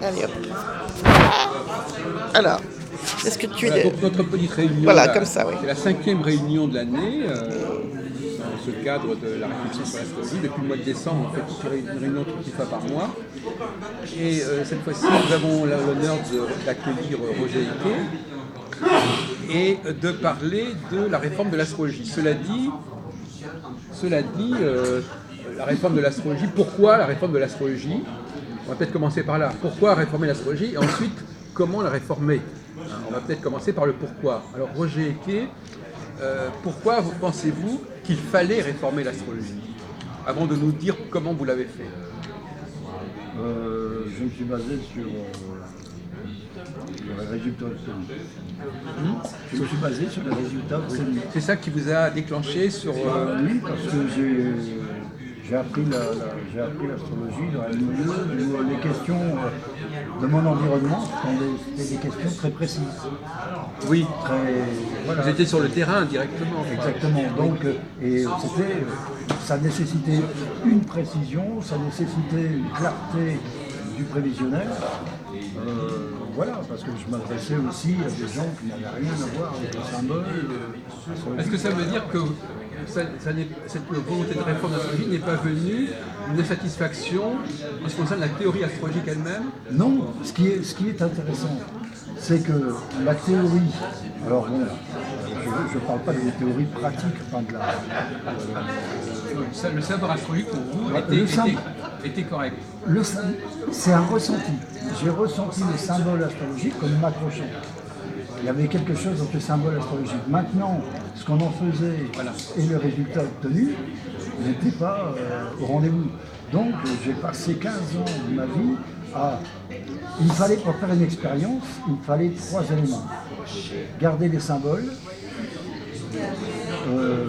Allez hop. Alors, est-ce que tu Voilà, es... donc notre petite réunion, Voilà, là, comme ça, oui. c'est la 5e réunion de l'année, dans ce cadre de la réflexion sur l'astrologie. Depuis le mois de décembre, on fait une réunion 3 fois par mois. Et cette fois-ci, nous avons l'honneur d'accueillir Roger Icke et de parler de la réforme de l'astrologie. Cela dit, la réforme de l'astrologie, pourquoi la réforme de l'astrologie? On va peut-être commencer par là. Pourquoi réformer l'astrologie? Et ensuite, comment la réformer? On va peut-être commencer par le pourquoi. Alors Roger Icke, pourquoi pensez-vous qu'il fallait réformer l'astrologie? Avant de nous dire comment vous l'avez fait. Je me suis basé sur les résultats obtenus. Je me suis basé sur les résultats obtenus. C'est ça qui vous a déclenché sur... Oui, parce que j'ai appris l'astrologie dans un milieu où les questions de mon environnement étaient des questions très précises. Oui, Voilà. vous étiez sur le terrain directement. Exactement. Donc, ça nécessitait une précision, ça nécessitait une clarté du prévisionnel. Voilà, parce que je m'adressais aussi à des gens qui n'avaient rien à voir avec les symboles. Est-ce que ça veut dire que cette volonté de réforme de l'astrologie n'est pas venue d'une insatisfaction en ce qui concerne la théorie astrologique elle-même? Non, ce qui est intéressant, c'est que la théorie, alors bon, je ne parle pas des théories pratiques, enfin de Le savoir astrologique pour vous était correct. c'est un ressenti. J'ai ressenti le symbole astrologique comme m'accrochant. Il y avait quelque chose dans ce symbole astrologique. Maintenant, ce qu'on en faisait et le résultat obtenu n'était pas au rendez-vous. Donc, j'ai passé 15 ans de ma vie à... Il me fallait, pour faire une expérience, il me fallait 3 éléments. Garder les symboles,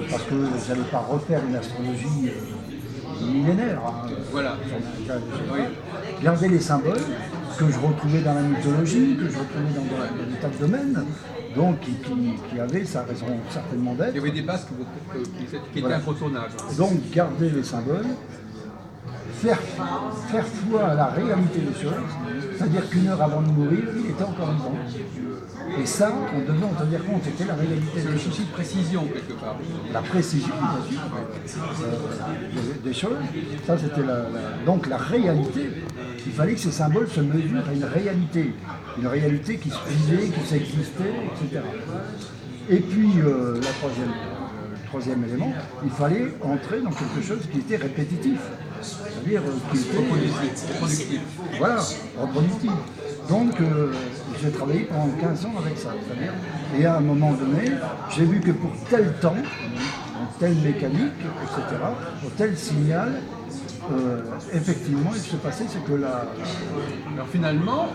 parce que je n'allais pas refaire une astrologie millénaire. Voilà. Oui. Garder les symboles que je retrouvais dans la mythologie, que je retrouvais dans des tas de domaines, donc qui avaient sa raison certainement d'être. Il y avait des bases qui étaient incontournables. Donc garder les symboles, faire foi à la réalité des choses, c'est-à-dire qu'une heure avant de mourir, il était encore vivant. Et ça, on devait en tenir compte, c'était la réalité des Le choses. souci de précision, quelque part. La précision, bien sûr, des choses, ça c'était donc la réalité. Il fallait que ces symboles se mesurent à une réalité qui se vivait, qui s'existait, etc. Et puis le troisième élément, il fallait entrer dans quelque chose qui était répétitif, c'est-à-dire qui était Reproductif. voilà, reproductif. Donc j'ai travaillé pendant 15 ans avec ça, c'est-à-dire, et à un moment donné, j'ai vu que pour tel temps, telle mécanique, etc., pour tel signal, effectivement, il se passait ce que Alors finalement,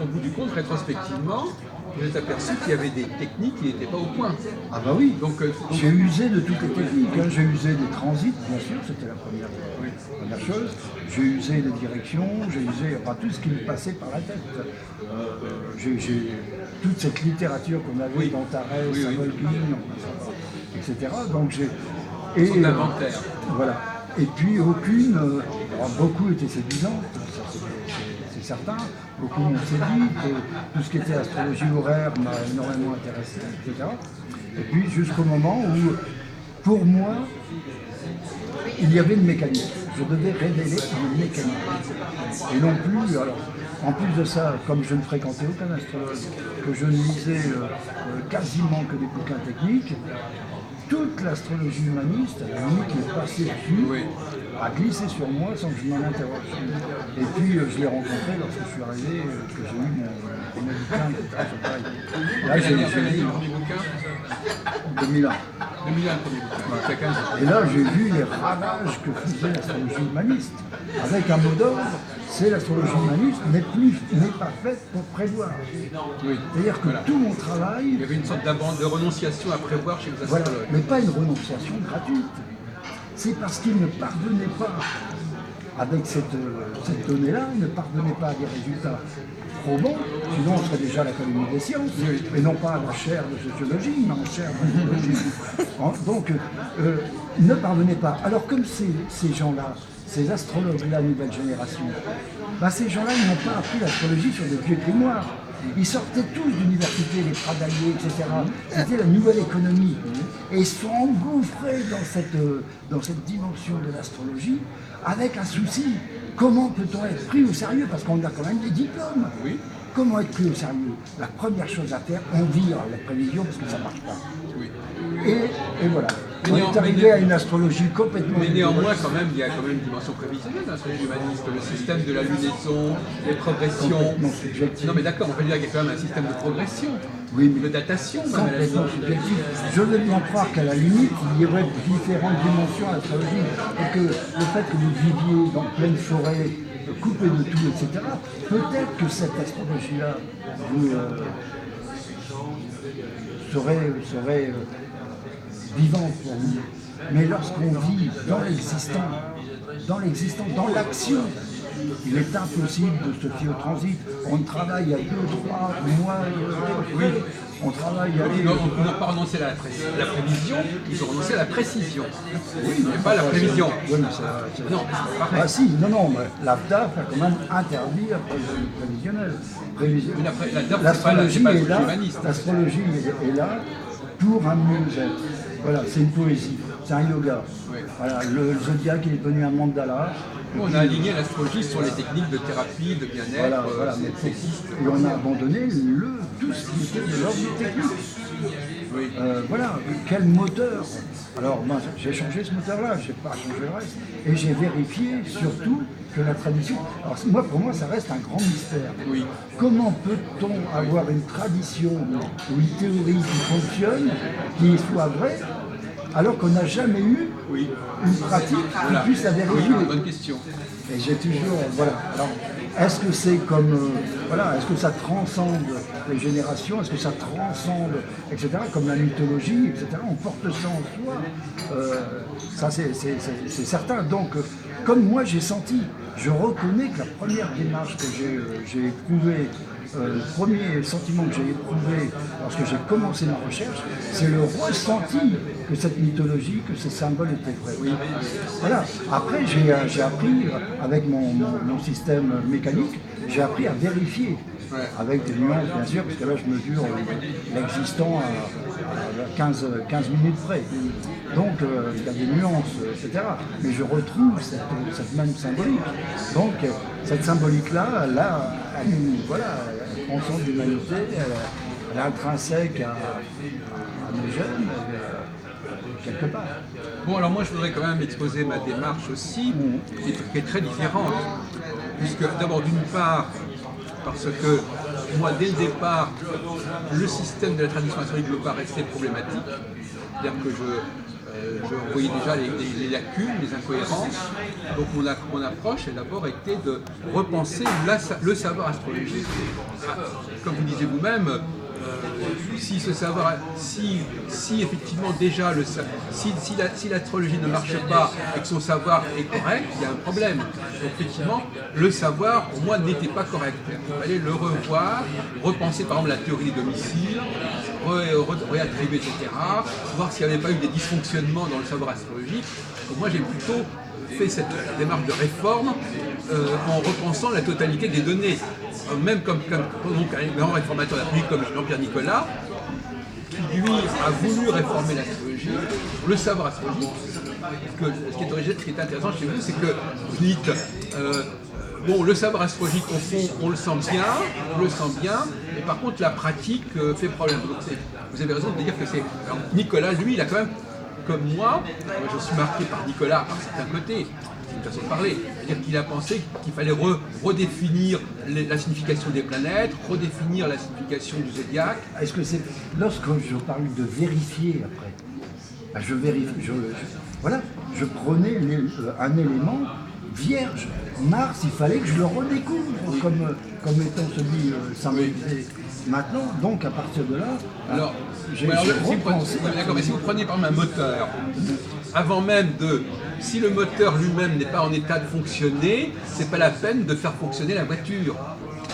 au bout du compte, rétrospectivement, vous êtes aperçu qu'il y avait des techniques qui n'étaient pas au point. Ah bah oui, Donc, j'ai usé de toutes les techniques, hein. J'ai usé des transits, bien sûr, c'était la première chose. J'ai usé les directions, j'ai usé tout ce qui me passait par la tête. J'ai toute cette littérature qu'on avait dans Tarès, Savolgin, etc. Donc j'ai... Son inventaire. Voilà. Et puis aucune, alors beaucoup étaient séduisantes, ça, c'est certain, beaucoup m'ont séduite, tout ce qui était astrologie horaire m'a énormément intéressé, etc. Et puis jusqu'au moment où, pour moi, il y avait une mécanique. Je devais révéler une mécanique. Et non plus, alors, en plus de ça, comme je ne fréquentais aucun astrologue, que je ne lisais quasiment que des bouquins techniques, toute l'astrologie humaniste, à la limite, est passée dessus, a glissé sur moi sans que je m'en interroge. Et puis, je l'ai rencontré lorsque je suis arrivé, que j'ai eu mon bouquin, etc. Là, j'ai lu le premier bouquin 2001. 2001, le premier bouquin. Et là, j'ai vu les ravages que faisait l'astrologie humaniste. Avec un mot d'ordre, c'est l'astrologie humaniste n'est pas faite pour prévoir. C'est-à-dire que tout mon travail... Il y avait une sorte de renonciation à prévoir chez les Voilà, astrologues. mais pas une renonciation gratuite. C'est parce qu'ils ne parvenaient pas, avec cette donnée-là, ils ne parvenaient pas à des résultats probants, sinon on serait déjà à l'Académie des sciences, et non pas à la chaire de sociologie, mais en chaire d'anthropologie. Donc, ils ne parvenaient pas. Alors comme ces gens-là, ces astrologues-là, nouvelle génération, bah, ces gens-là, ils n'ont pas appris l'astrologie sur des vieux grimoires. Ils sortaient tous d'université, les Pradaillés, etc. C'était la nouvelle économie. Et ils se sont engouffrés dans cette dimension de l'astrologie avec un souci. Comment peut-on être pris au sérieux? Parce qu'on a quand même des diplômes. Oui. Comment être pris au sérieux? La première chose à faire, on vire la prévision parce que ça ne marche pas. Oui. Et voilà. On est arrivé à une astrologie complètement... Mais néanmoins, quand même, il y a quand même une dimension prévisionnelle dans l'astrologie humaniste. Le système de la lunaison, les progressions. Complètement subjectif. Non mais d'accord, on peut dire qu'il y a quand même un système de progression, Oui, mais de datation même à la complètement limite. subjectif. Je veux bien croire qu'à la limite, il y aurait différentes dimensions à l'astrologie. Et que le fait que vous viviez dans pleine forêt, coupé de tout, etc., peut-être que cette astrologie-là vous serait vivante pour vous. Mais lorsqu'on vit dans l'existant, dans l'action, il est impossible de se fier au transit. On travaille à 2, 3 mois, on travaille à Ils n'ont pas renoncé à la prévision, ils ont renoncé à la précision. Oui, mais pas la prévision. Oui, mais c'est... Non, c'est pas pareil. Ah si, non, mais l'AFDAF a quand même interdit la prévisionnelle. Mais après, la DAF, L'astrologie c'est pas est là, humaniste. l'astrologie est là pour un mieux-être. Voilà, c'est une poésie, c'est un yoga. Oui. Voilà, le zodiaque est devenu un mandala. On a aligné l'astrologie sur les techniques de thérapie, de bien-être, Voilà, mais ça existe. et on a abandonné tout ce qui était de l'ordre technique. Oui. Voilà, quel moteur. Alors moi j'ai changé ce moteur-là, je n'ai pas changé le reste. Et j'ai vérifié surtout que la tradition. Alors pour moi ça reste un grand mystère. Oui. Comment peut-on avoir une tradition ou une théorie qui fonctionne, qui soit vraie, alors qu'on n'a jamais eu une pratique qui puisse la vérifier? Oui, bonne question. Et j'ai toujours, voilà. Alors, est-ce que c'est comme, est-ce que ça transcende les générations, est-ce que ça transcende, etc., comme la mythologie, etc., on porte ça en soi, ça c'est certain. Donc, comme moi j'ai senti, je reconnais que la première démarche que j'ai éprouvée, le premier sentiment que j'ai éprouvé lorsque j'ai commencé ma recherche, c'est le ressenti que cette mythologie, que ces symboles étaient vrais. Oui. Voilà. Après, j'ai appris, avec mon système mécanique, j'ai appris à vérifier. Ouais. Avec des nuances, bien sûr, parce que là, je mesure l'existant à 15 minutes près. Donc, il y a des nuances, etc. Mais je retrouve cette même symbolique. Donc, cette symbolique-là, elle transcende l'humanité, elle est intrinsèque à nos jeunes, quelque part. Bon, alors moi, je voudrais quand même exposer ma démarche aussi, qui est très différente. Puisque, d'abord, d'une part, parce que moi, dès le départ, le système de la tradition astrologique me paraissait problématique. C'est-à-dire que je voyais déjà les lacunes, les incohérences. Donc mon approche a d'abord été de repenser le savoir astrologique. Comme vous disiez vous-même, si ce savoir, si effectivement déjà si l'astrologie ne marche pas et que son savoir est correct, il y a un problème. Donc effectivement, le savoir pour moi n'était pas correct. Il fallait le revoir, repenser par exemple la théorie des domiciles, réattribuer, etc. Voir s'il n'y avait pas eu des dysfonctionnements dans le savoir astrologique. Donc moi j'ai plutôt fait cette démarche de réforme en repensant la totalité des données. Même comme un grand réformateur d'astrologie comme Jean-Pierre Nicolas, qui lui a voulu réformer l'astrologie, le savoir astrologique. Parce que ce qui est intéressant chez vous, c'est que vous dites le savoir astrologique, au fond, on le sent bien, mais par contre, la pratique fait problème. Donc, vous avez raison de dire que c'est. Alors, Nicolas, lui, il a quand même, comme moi, je suis marqué par Nicolas par certains côtés, c'est une façon de parler, c'est-à-dire qu'il a pensé qu'il fallait redéfinir la signification des planètes, redéfinir la signification du zodiaque. Est-ce que c'est. Lorsque je parle de vérifier après, je vérifie, je prenais un élément vierge. Mars, il fallait que je le redécouvre comme étant celui symbolisé maintenant. Donc à partir de là, j'ai repensé. D'accord, mais si vous prenez par exemple un moteur, avant même si le moteur lui-même n'est pas en état de fonctionner, c'est pas la peine de faire fonctionner la voiture.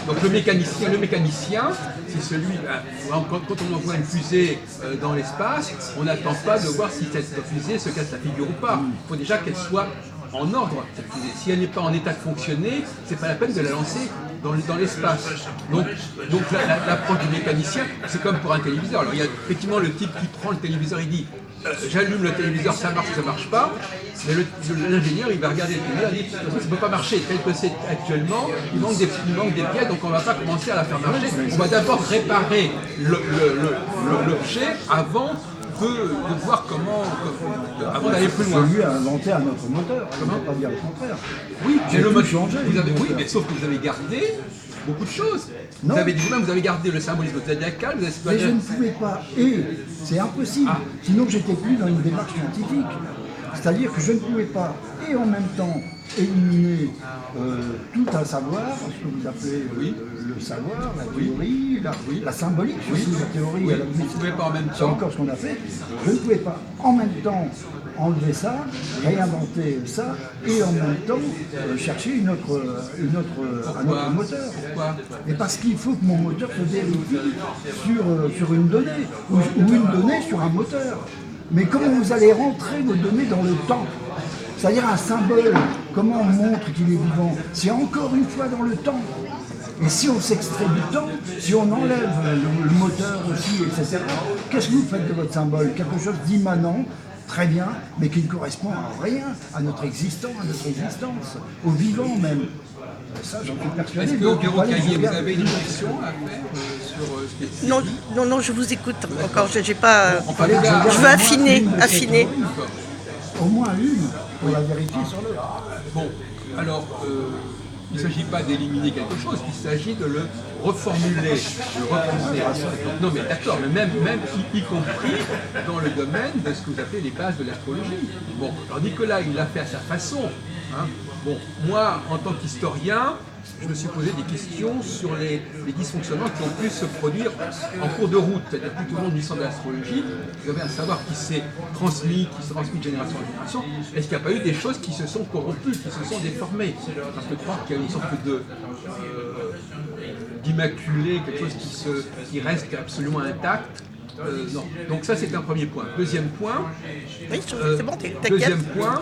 Donc le mécanicien, c'est celui, quand on envoie une fusée dans l'espace, on n'attend pas de voir si cette fusée se casse la figure ou pas. Il faut déjà qu'elle soit en ordre, cette fusée. Si elle n'est pas en état de fonctionner, c'est pas la peine de la lancer dans l'espace. Donc l'approche du mécanicien, c'est comme pour un téléviseur. Alors il y a effectivement le type qui prend le téléviseur, il dit j'allume le téléviseur, ça marche ou ça marche pas. Mais l'ingénieur, il va regarder le téléviseur, il dit de toute façon, ça ne peut pas marcher. Tel que c'est actuellement, il manque des pièces, donc on ne va pas commencer à la faire marcher. On va d'abord réparer l'objet avant de voir avant d'aller plus loin. Lui a inventé un autre moteur, on ne va pas dire le contraire. Oui, mais le moteur changé. Oui, mais sauf que vous avez gardé beaucoup de choses. Non. Vous avez gardé le symbolisme zodiacal, mais je ne pouvais pas, et c'est impossible, sinon j'étais plus dans une démarche scientifique. C'est-à-dire que je ne pouvais pas, et en même temps, éliminer tout un savoir, ce que vous appelez le savoir, la théorie, la symbolique, surtout la théorie, à la limite, vous ne pouvez pas en même c'est temps. encore ce qu'on a fait. Je ne pouvais pas en même temps enlever ça, réinventer ça, et en même temps chercher un autre moteur. Pourquoi? Et parce qu'il faut que mon moteur se vérifie sur une donnée, ou une donnée sur un moteur. Mais comment vous allez rentrer vos données dans le temps? C'est-à-dire un symbole, comment on montre qu'il est vivant? C'est encore une fois dans le temps. Et si on s'extrait du temps, si on enlève le moteur aussi, etc., qu'est-ce que vous faites de votre symbole? Quelque chose d'immanent, très bien, mais qui ne correspond à rien, à notre existence, au vivant même. Ça, j'en suis persuadé. Est-ce qu'au bureau Cahier, vous avez une question à faire sur ce qui est... Non, je vous écoute encore. J'ai pas. Enfin, Je veux affiner. Au moins une, pour la vérifier sur l'autre. Bon, alors, il ne s'agit pas d'éliminer quelque chose, il s'agit de le reformuler, de le repousser. Non mais d'accord, mais même y compris dans le domaine de ce que vous appelez les bases de l'astrologie. Bon, alors Nicolas, il l'a fait à sa façon. Hein. Bon, moi, en tant qu'historien, je me suis posé des questions sur les dysfonctionnements qui ont pu se produire en cours de route. C'est-à-dire que tout au long de l'histoire de l'astrologie, vous avez un savoir qui s'est transmis de génération en génération. Est-ce qu'il n'y a pas eu des choses qui se sont corrompues, qui se sont déformées? Parce que croire qu'il y a une sorte d'immaculé, quelque chose qui reste absolument intact, non. Donc ça c'est un premier point. Deuxième point. Oui, c'est bon, t'inquiète. Deuxième point.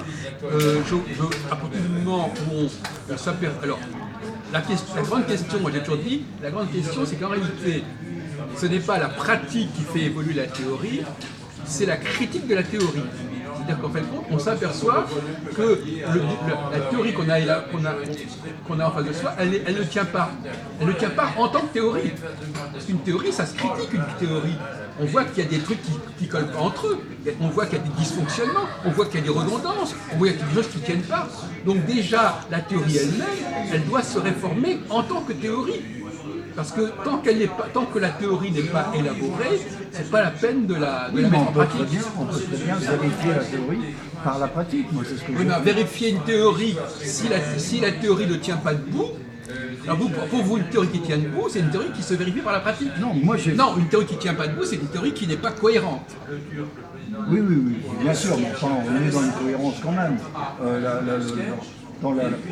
À partir du moment où on s'aperçoit. Alors, la grande question, moi j'ai toujours dit, la grande question c'est qu'en réalité, ce n'est pas la pratique qui fait évoluer la théorie, c'est la critique de la théorie. C'est-à-dire qu'en fin de compte, on s'aperçoit que la théorie qu'on a en face de soi, elle ne tient pas. Elle ne tient pas en tant que théorie. Parce qu'une théorie, ça se critique, une théorie. On voit qu'il y a des trucs qui ne collent pas entre eux. On voit qu'il y a des dysfonctionnements. On voit qu'il y a des redondances. On voit qu'il y a des choses qui ne tiennent pas. Donc déjà, la théorie elle-même, elle doit se réformer en tant que théorie. Parce que tant que la théorie n'est pas élaborée, c'est pas la peine de la mettre en pratique. On peut très bien vérifier la théorie par la pratique. Moi, c'est ce que oui, mais vérifier une théorie, si la théorie ne tient pas debout, alors pour vous, une théorie qui tient debout, c'est une théorie qui se vérifie par la pratique. Non, une théorie qui ne tient pas debout, c'est une théorie qui n'est pas cohérente. Oui, bien sûr, mais enfin, on est dans une cohérence quand même.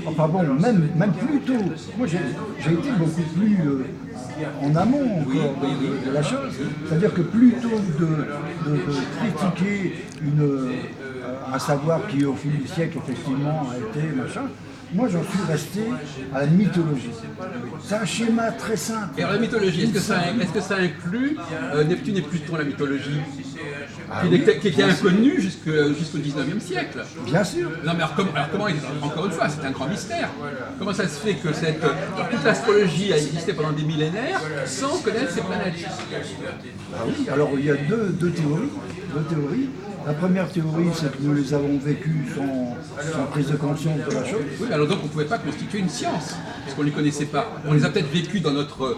Enfin bon, même plus tôt. Moi, j'ai été beaucoup plus en amont encore de la chose. C'est-à-dire que plutôt de critiquer un savoir qui, au fil du siècle, effectivement, a été machin, moi, j'en suis resté à la mythologie. C'est un schéma très simple. Et alors la mythologie, est-ce que ça inclut Neptune et Pluton, la mythologie qui était inconnue jusqu'au 19e siècle? Bien sûr. Non mais alors comment encore une fois, c'est un grand mystère. Comment ça se fait que toute l'astrologie a existé pendant des millénaires sans connaître ces planètes? Ah oui, alors il y a deux théories. La première théorie, c'est que nous les avons vécues sans prise de conscience de la chose. Oui, alors donc on ne pouvait pas constituer une science, parce qu'on ne les connaissait pas. On les a peut-être vécues dans notre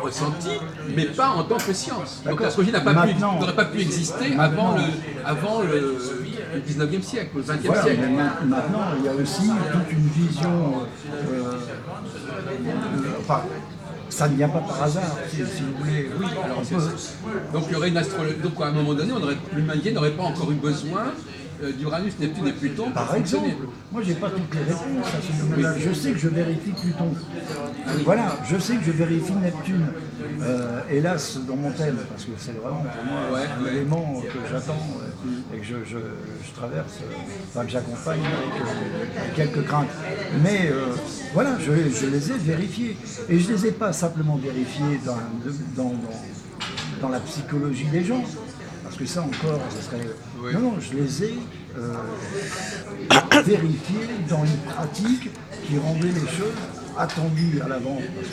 ressenti, mais pas en tant que science. Donc l'astrologie n'aurait pas pu exister avant le 19e siècle, le 20e siècle. Mais maintenant, il y a aussi toute une vision... ça ne vient pas par hasard, si vous voulez. Oui, alors donc il y aurait une astrologie. Donc à un moment donné, l'humanité n'aurait pas encore eu besoin d'Uranus, Neptune et Pluton pour Par exemple, fonctionner. moi j'ai pas toutes les réponses à ce domaine-là. Je sais que je vérifie Pluton. Voilà, je sais que je vérifie Neptune. Hélas, dans mon thème, parce que c'est vraiment pour moi un élément que j'attends et que je traverse, enfin que j'accompagne avec quelques craintes. Mais voilà, je les ai vérifiés. Et je ne les ai pas simplement vérifiés dans la psychologie des gens. Parce que ça encore, ça serait... Oui. Non, je les ai vérifiés dans une pratique qui rendait les choses attendues à l'avance, parce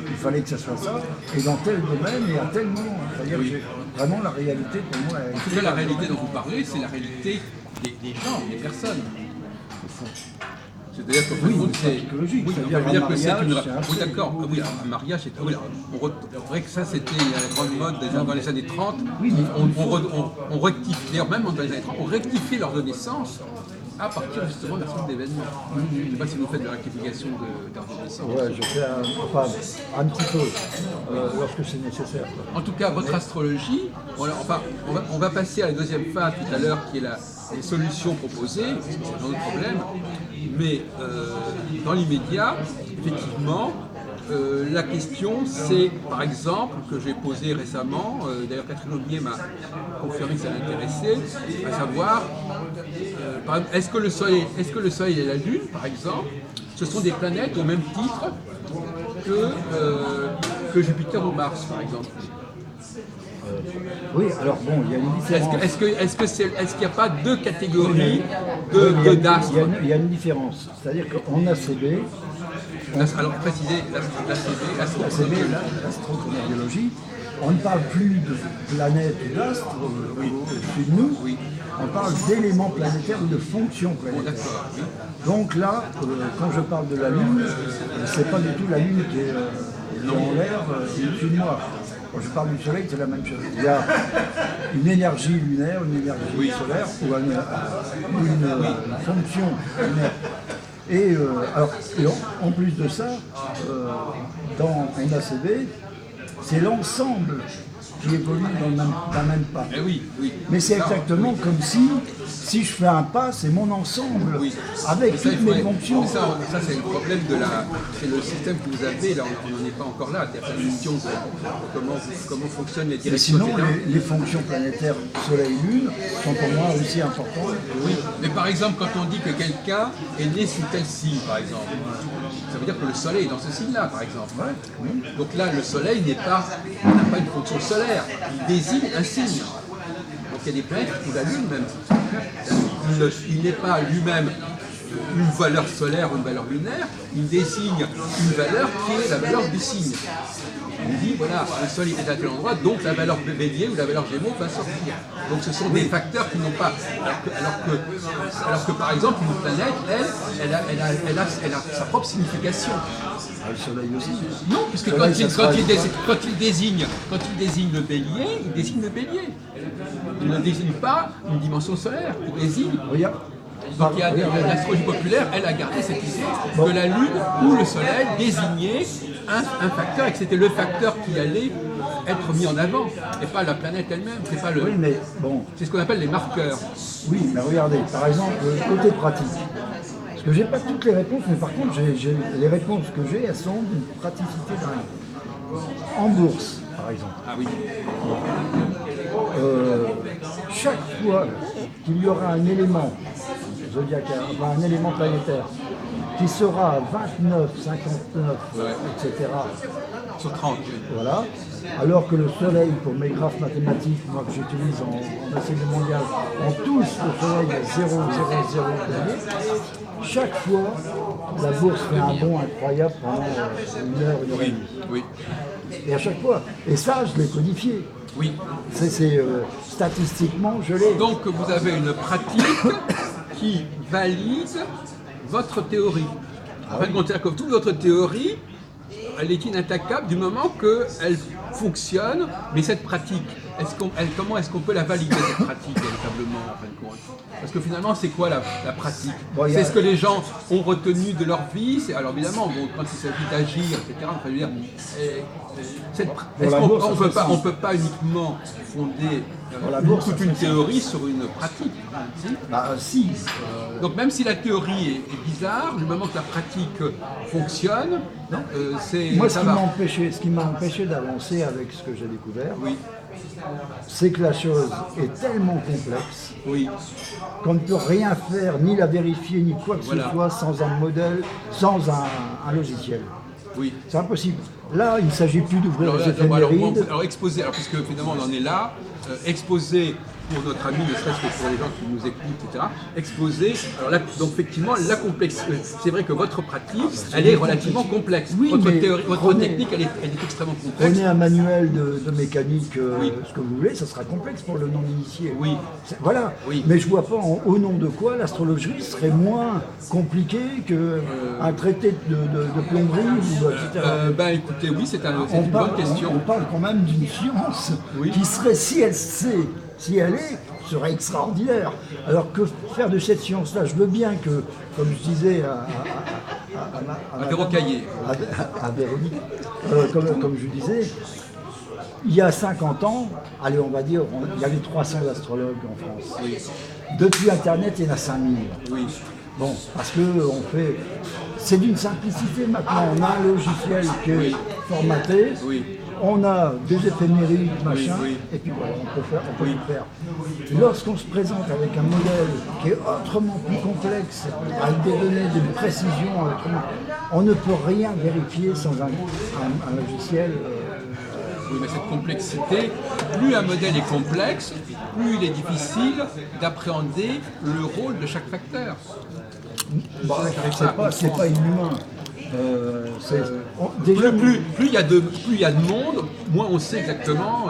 qu'il fallait que ça soit ça, et dans tel domaine et à tel moment. C'est-à-dire que j'ai vraiment la réalité pour moi. En tout cas, la réalité dont vous parlez, c'est la réalité des gens, des personnes. C'est-à-dire que Oui, c'est psychologique. Oui, C'est-à-dire on va dire un que c'est mariage, une. c'est un Oui, d'accord. Oui, un mariage, c'est. Oui, c'est vrai que ça, c'était la grande mode dans les années 30. Oui, mais On rectifie, d'ailleurs, même dans les années 30, on rectifie l'heure de naissance à partir justement d'un certain nombre d'événements. Je ne sais pas si vous faites de la rectification d'heure de naissance. Ouais, je fais un petit peu, lorsque c'est nécessaire. En tout cas, votre astrologie, on va passer à la deuxième phase tout à l'heure, qui est les solutions proposées, c'est un autre problème, mais dans l'immédiat, effectivement, la question c'est, par exemple, que j'ai posée récemment, d'ailleurs Catherine Aubier m'a confirmé que ça l'intéressait, à savoir, par exemple, est-ce que le Soleil et la Lune, par exemple, ce sont des planètes au même titre que Jupiter ou Mars, par exemple? Oui, alors bon, il y a une différence. Est-ce qu'il n'y a pas deux catégories d'astres? Il y a une différence. C'est-à-dire qu'en ACB, Alors précisez l'ACB, l'ACB, l'astrochronobiologie, on ne parle plus de planètes ou d'astres au-dessus de nous, on parle d'éléments planétaires ou de fonctions planétaires. Donc là, quand je parle de la Lune, c'est pas du tout la Lune qui est en l'air au-dessus de moi. Quand je parle du Soleil, c'est la même chose. Il y a une énergie lunaire, une énergie solaire ou une fonction lunaire. Et en plus de ça, en ACB, c'est l'ensemble qui évolue dans le même pas. Oui. Mais c'est exactement comme si je fais un pas, c'est mon ensemble, avec toutes mes fonctions. Mais ça c'est le problème c'est le système que vous avez, là on n'en est pas encore là, c'est la question de comment fonctionnent les Mais directions sinon, générales. les fonctions planétaires Soleil-Lune sont pour moi aussi importantes. Oui, mais par exemple, quand on dit que quelqu'un est né sous tel signe, par exemple, ça veut dire que le Soleil est dans ce signe-là, par exemple. Donc là, le Soleil n'a pas une fonction solaire, il désigne un signe. Donc il y a des planètes, ou la Lune même. Il n'est pas lui-même une valeur solaire ou une valeur lunaire, il désigne une valeur qui est la valeur du signe. Il dit, voilà, le Soleil est à tel endroit, donc la valeur Bélier ou la valeur Gémeaux va sortir. Donc ce sont des facteurs qui n'ont pas... Alors que par exemple, une planète, elle a sa propre signification. Le Soleil aussi. Non, puisque quand il désigne le Bélier, il désigne le Bélier. Il ne désigne pas une dimension solaire, il désigne... Regarde. Donc l'astrologie populaire, elle a gardé cette idée que la Lune ou le Soleil désignait un facteur et que c'était le facteur qui allait être mis en avant et pas la planète elle-même. Oui, mais bon. C'est ce qu'on appelle les marqueurs. Oui, mais regardez, par exemple, côté pratique. Parce que j'ai pas toutes les réponses, mais par contre, les réponses que j'ai, elles sont d'une praticité dingue. En bourse, par exemple. Ah oui. Chaque fois qu'il y aura un élément zodiacal, enfin, un élément planétaire, qui sera à 29, 59, etc. Sur 30. Voilà. Alors que le Soleil, pour mes graphes mathématiques, moi que j'utilise en ACB mondial, on touche le Soleil à 0, 0, 0 degrés. Chaque fois, la bourse fait un bond incroyable pendant une heure et demie. Oui. Et à chaque fois. Et ça, je l'ai codifié. Oui. Statistiquement, je l'ai. Donc vous avez une pratique qui valide votre théorie. En fait, c'est-à-dire que toute votre théorie, elle est inattaquable du moment qu'elle fonctionne, mais cette pratique comment est-ce qu'on peut la valider cette pratique véritablement en fin de compte? Parce que finalement, c'est quoi la pratique? Bon, C'est ce que les gens ont retenu de leur vie. Alors évidemment, bon, quand il s'agit d'agir, etc. Enfin, je veux dire, on ne peut pas uniquement fonder toute une théorie sur une pratique. Si. Si. Donc même si la théorie est bizarre, du moment que la pratique fonctionne, Moi, ça va. ce qui m'a empêché d'avancer avec ce que j'ai découvert, Oui, c'est que la chose est tellement complexe oui, qu'on ne peut rien faire, ni la vérifier, ni quoi que Voilà. ce soit sans un modèle, sans un logiciel. oui. C'est impossible. Là, il ne s'agit plus d'ouvrir Alors, les éphémérides. alors exposer, alors puisque finalement on en est là, exposer pour notre ami, ne serait-ce que pour les gens qui nous écoutent, etc. Exposer, alors là, donc effectivement, la complexité, c'est vrai que votre pratique, elle est relativement complexe. Oui, votre mais théorie, votre prenez- technique, elle est extrêmement complexe. Prenez un manuel de mécanique, Oui. ce que vous voulez, ça sera complexe pour le non-initié. Oui. Voilà. Oui. Mais je vois pas au nom de quoi l'astrologie serait moins compliquée qu'un traité de plomberie, ou, etc. Ben écoutez, oui, c'est On une parle, bonne question. on parle quand même d'une science Oui. qui serait, si elle sait, si elle est, serait extraordinaire. Alors que faire de cette science-là, je veux bien que, comme je disais À Véro Caillé. à Véronique, comme je disais, il y a 50 ans, allez, on va dire, il y avait 300 astrologues en France. Oui, Depuis Internet, il y en a 5000. oui, Bon, parce que on fait. C'est d'une simplicité maintenant. On a un logiciel qui est Oui. formaté. Oui. On a des éphémérides, machin, oui. et puis voilà, on peut tout faire. Lorsqu'on se présente avec un modèle qui est autrement plus complexe, avec des données, des précisions, on ne peut rien vérifier sans un logiciel. Oui, mais cette complexité, plus un modèle est complexe, plus il est difficile d'appréhender le rôle de chaque facteur. Bon, j'arrive pas à c'est pas inhumain. Déjà, plus il y a de monde, moins on sait exactement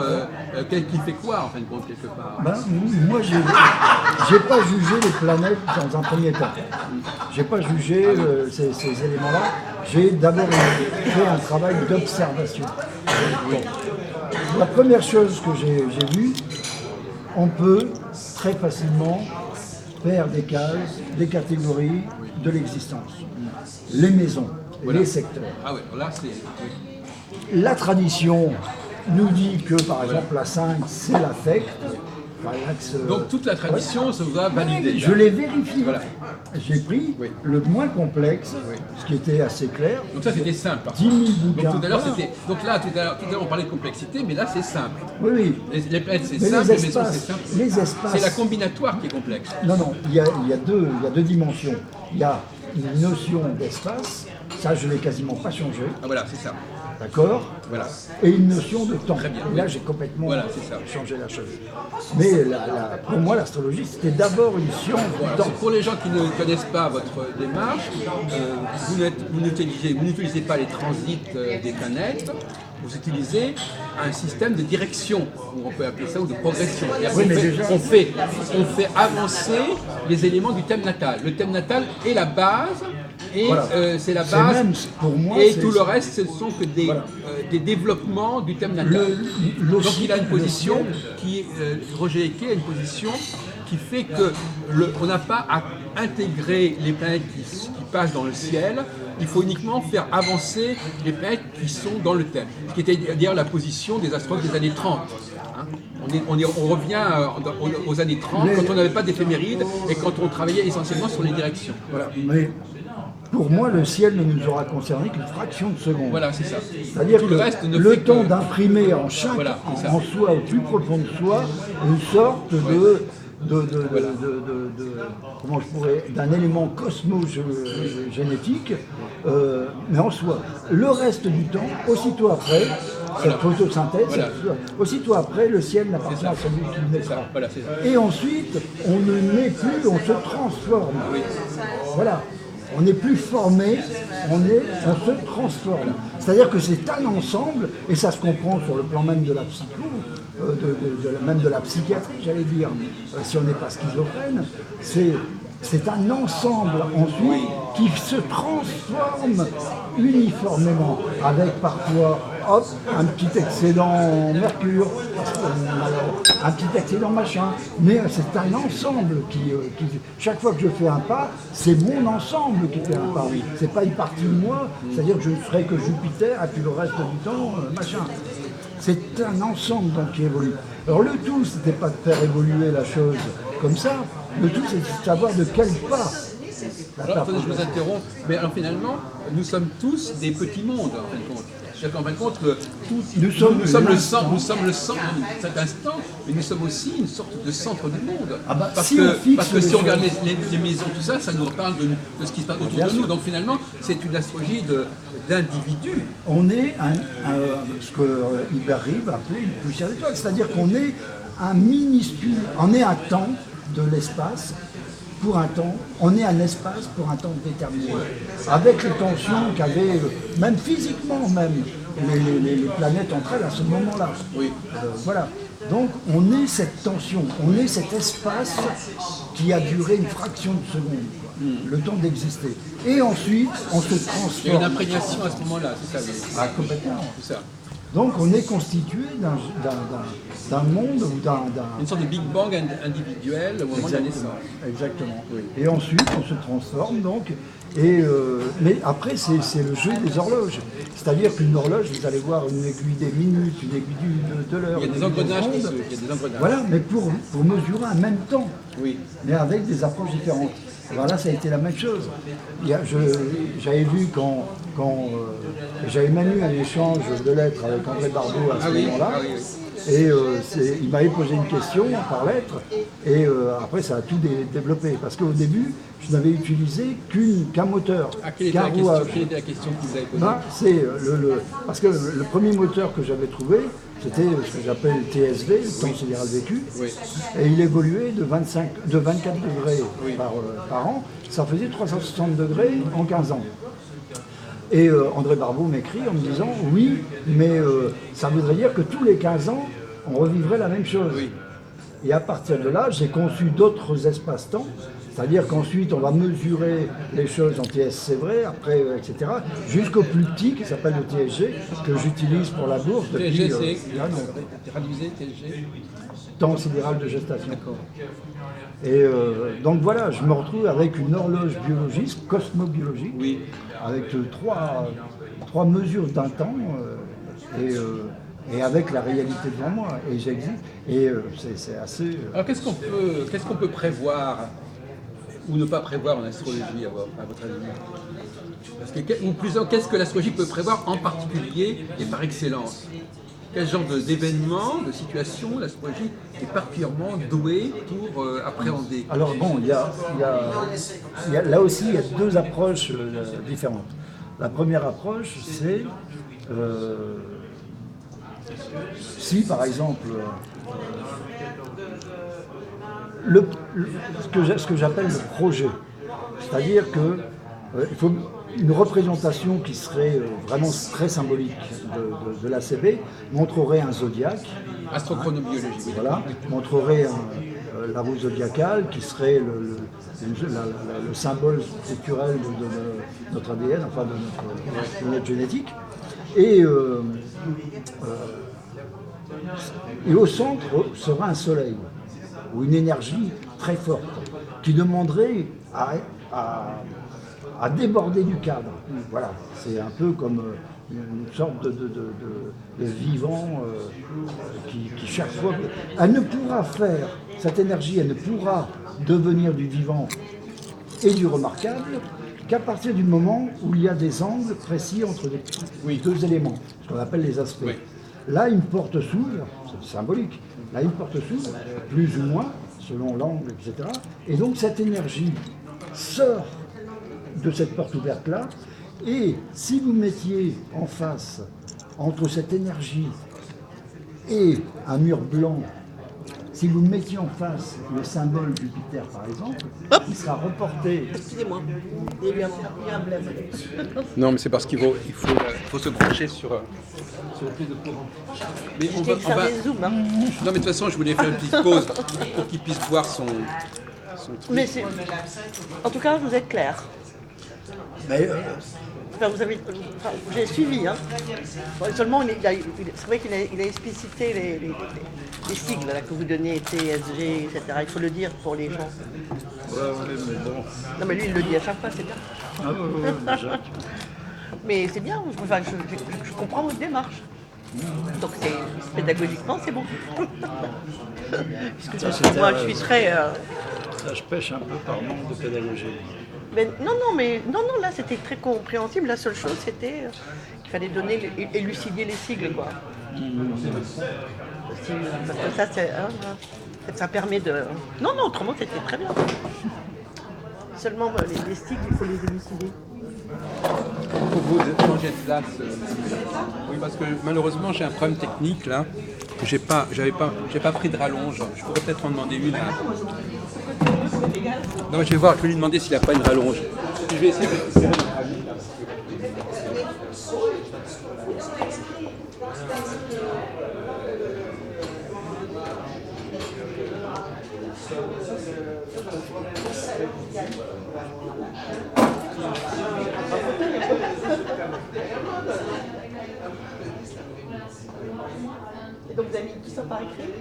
qui fait quoi, en fin de compte, quelque part. Ben, moi, j'ai pas jugé les planètes dans un premier temps. J'ai pas jugé ces éléments-là. J'ai d'abord fait un travail d'observation. La première chose que j'ai vue, on peut très facilement faire des cases, des catégories de l'existence. Les maisons, Voilà. les secteurs. Ah oui, là c'est... La tradition nous dit que, par exemple, la 5, c'est l'affect. Enfin, l'axe, Donc toute la tradition se va valider. je l'ai vérifié. Voilà. J'ai pris Oui. le moins complexe, ce qui était assez clair. Donc ça c'était simple. par 10 000 contre. bouquins. Donc tout à l'heure Voilà. c'était... Donc là, tout à l'heure on parlait de complexité, mais là c'est simple. Oui, oui. Les planètes c'est Mais simple, les les maisons c'est espaces, simple. les espaces. C'est la combinatoire qui est complexe. Non, non, il y a deux dimensions. Il y a une notion d'espace, ça je l'ai quasiment pas changé, Ah voilà, c'est ça. d'accord? Voilà. Et une notion de temps. Très bien, Et là oui. j'ai complètement Voilà, c'est ça. changé la chose. Mais pour moi l'astrologie c'était d'abord une science du temps. Pour les gens qui ne connaissent pas votre démarche, vous n'utilisez pas les transits des planètes, vous utilisez un système de direction, ou on peut appeler ça, ou de progression. C'est-à-dire Oui, qu'on mais fait- déjà- on fait avancer les éléments du thème natal. Le thème natal est la base, et Voilà. c'est la C'est base, même, pour moi, et c'est- tout le reste, ce ne sont que Voilà. des développements du thème natal. Donc il a une position qui, Roger Eke a une position qui fait que on n'a pas à intégrer les planètes qui passent dans le ciel, il faut uniquement faire avancer les planètes qui sont dans le thème. Ce qui était d'ailleurs la position des astrologues des années 30. hein. On revient aux années 30, quand on n'avait pas d'éphéméride et quand on travaillait essentiellement sur les directions. Voilà. Mais pour moi le ciel ne nous aura concerné qu'une fraction de seconde. Voilà, c'est ça. C'est-à-dire Tout que le reste ne le fait temps que... d'imprimer en chaque, Voilà, c'est ça. en soi, au plus profond de soi, une sorte comment je pourrais, d'un élément cosmogénétique, mais en soi. Le reste du temps, aussitôt après, cette photosynthèse, Voilà. aussitôt après, le ciel n'appartient à celui qui le mettra. Voilà, c'est ça. Et ensuite, on ne naît plus, on se transforme. Voilà. On n'est plus formé, on se transforme. C'est-à-dire que c'est un ensemble, et ça se comprend sur le plan même de la psycho, même de la psychiatrie, j'allais dire, si on n'est pas schizophrène, c'est un ensemble ensuite qui se transforme uniformément, avec parfois hop, un petit excédent mercure, un petit excédent machin. Mais c'est un ensemble chaque fois que je fais un pas, c'est mon ensemble qui fait un pas. C'est pas une partie de moi, c'est-à-dire que je ne serai que Jupiter et puis le reste du temps, machin. C'est un ensemble donc, qui évolue. Alors le tout, c'était pas de faire évoluer la chose comme ça, le tout c'est de savoir de quel pas. Alors, attendez, je vous interromps, mais alors finalement, nous sommes tous des petits mondes, en fin de compte. C'est-à-dire qu'en fin de compte, nous sommes le centre de cet instant, mais nous sommes aussi une sorte de centre du monde. Ah bah, parce si que on regarde les maisons, tout ça, ça nous parle de ce qui se passe autour de nous. Donc finalement, c'est une astrologie d'individus. On est ce que Hubert Reeves appelait une poussière d'étoile, c'est-à-dire qu'on est un minuscule, on est un temps de l'espace pour un temps, on est un espace pour un temps déterminé. Avec les tensions qu'avaient, même physiquement même, les planètes entre elles à ce moment-là. Oui. Voilà. Donc on est cette tension, on est cet espace qui a duré une fraction de seconde, le temps d'exister. Et ensuite, on se transforme. Il y a une imprégnation à ce moment-là, c'est ça. Ah, complètement. C'est ça. Donc on est constitué d'un monde ou Une sorte de Big Bang individuel au moment de la naissance. Exactement. Oui. Et ensuite on se transforme donc. Mais après c'est le jeu des horloges. C'est-à-dire qu'une horloge, vous allez voir une aiguille des minutes, une aiguille de l'heure. Il y a des engrenages qui se... Voilà, mais pour mesurer un même temps. Oui. Mais avec des approches différentes. Alors là, ça a été la même chose. J'avais vu quand j'avais même eu un échange de lettres avec André Barbeau à ce moment-là. Ah oui. Et il m'avait posé une question par lettre, et après ça a tout développé. Parce qu'au début, je n'avais utilisé qu'un moteur, Quelle était la question que vous avez posée? Parce que le premier moteur que j'avais trouvé, c'était ce que j'appelle le TSV, le temps sidéral vécu, Oui. et il évoluait de 24 degrés par an. Ça faisait 360 degrés en 15 ans. Et André Barbeau m'écrit en me disant « Oui, mais ça voudrait dire que tous les 15 ans, on revivrait la même chose. Oui. » Et à partir de là, j'ai conçu d'autres espaces-temps, c'est-à-dire qu'ensuite, on va mesurer les choses en TSC vrai, après, etc., jusqu'au plus petit, qui s'appelle le TSG, que j'utilise pour la bourse depuis... TSG, c'est traduisé, TSG. Temps sidéral de gestation. Et donc voilà, je me retrouve avec une horloge biologiste, cosmobiologique, Oui. avec trois mesures d'un temps, et avec la réalité devant moi. Et j'existe. Et c'est assez... Alors qu'est-ce qu'on peut prévoir ou ne pas prévoir en astrologie à votre avis? Ou plutôt, qu'est-ce que l'astrologie peut prévoir en particulier et par excellence? Quel genre d'événements, de situations l'astrologie est particulièrement douée pour appréhender? Alors bon, là aussi, il y a deux approches différentes. La première approche, c'est si par exemple, ce que j'appelle le projet, c'est-à-dire que il faut une représentation qui serait vraiment très symbolique de l'ACB, montrerait un zodiaque. Astrochronobiologie, oui. Voilà, montrerait la roue zodiacale qui serait le symbole structurel de notre ADN, enfin de notre génétique. Et au centre sera un soleil, ou une énergie très forte, qui demanderait à déborder du cadre. Voilà, c'est un peu comme une sorte de vivant qui chaque fois... Elle ne pourra faire, cette énergie, elle ne pourra devenir du vivant et du remarquable qu'à partir du moment où il y a des angles précis entre deux éléments, ce qu'on appelle les aspects. Oui. Là, une porte s'ouvre, c'est symbolique, là, une porte s'ouvre, plus ou moins, selon l'angle, etc. Et donc, cette énergie sort de cette porte ouverte-là, et si vous mettiez en face, entre cette énergie et un mur blanc, si vous mettiez en face le symbole Jupiter, par exemple, il sera reporté. Excusez-moi, il y a eu un blême. Non, mais c'est parce qu'il faut se brancher sur le plus de courant. Mais on va... Zoom, hein. Non, mais de toute façon, je voulais faire une petite pause pour qu'il puisse voir son truc. Mais en tout cas, vous êtes clair. Mais, Enfin, j'ai suivi, hein. Bon, seulement, c'est vrai qu'il a explicité les sigles là, que vous donniez, TSG, etc. Il faut le dire pour les gens. Ouais, mais bon. Non, mais lui, il le dit à chaque fois, c'est bien. Ah, ouais, déjà. Mais c'est bien, enfin, je comprends votre démarche. Donc, pédagogiquement, c'est bon. Puisque moi, je suis très... Ça, je pêche un peu par manque de pédagogie. Mais non, là, c'était très compréhensible. La seule chose, c'était qu'il fallait donner, élucider les sigles, quoi. Parce que ça, ça permet de... Non, autrement, c'était très bien. Seulement, les sigles, il faut les élucider. Pour vous changer de place. Oui, parce que malheureusement, j'ai un problème technique là. J'ai pas pris de rallonge. Je pourrais peut-être en demander une. Là. Non, je vais lui demander s'il n'a pas une rallonge. Je vais essayer de serrer notre ami, là. Et donc vous avez mis tout ça par écrit?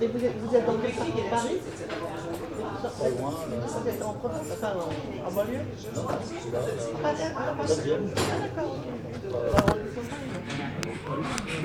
Et vous êtes dans quel quartier de Paris? Pas loin. Vous êtes en province, enfin en banlieue? Ah, d'accord, ok.